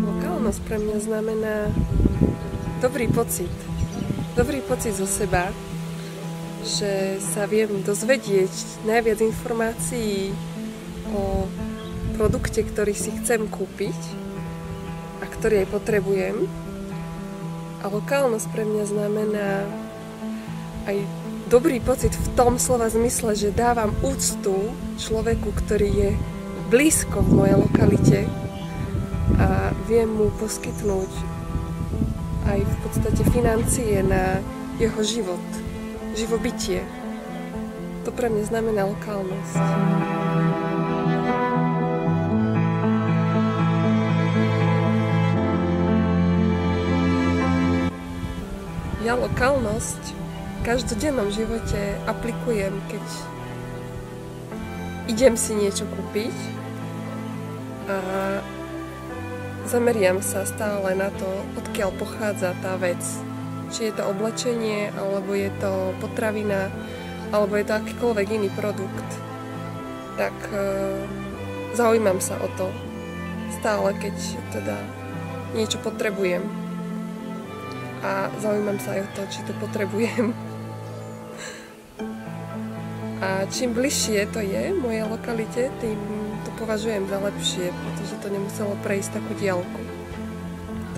Lokálnosť pre mňa znamená dobrý pocit. Dobrý pocit zo seba, že sa viem dozvedieť najviac informácií o produkte, ktorý si chcem kúpiť a ktorý aj potrebujem. A lokálnosť pre mňa znamená aj dobrý pocit v tom slova zmysle, že dávam úctu človeku, ktorý je blízko v mojej lokalite a viem mu poskytnúť aj v podstate financie na jeho život, živobytie. To pre mňa znamená lokálnosť. Ja lokálnosť v každodennom živote aplikujem, keď idem si niečo kúpiť a zameriam sa stále na to, odkiaľ pochádza tá vec. Či je to oblečenie, alebo je to potravina, alebo je to akýkoľvek iný produkt. Tak zaujímam sa o to stále, keď teda niečo potrebujem. A zaujímam sa aj o to, či to potrebujem. A čím bližšie to je mojej lokalite, tým to považujem za lepšie, pretože to nemuselo prejsť takú diaľku.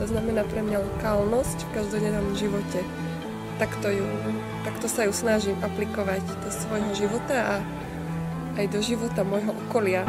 To znamená pre mňa lokálnosť v každodennom živote. Takto sa ju snažím aplikovať do svojho života a aj do života môjho okolia.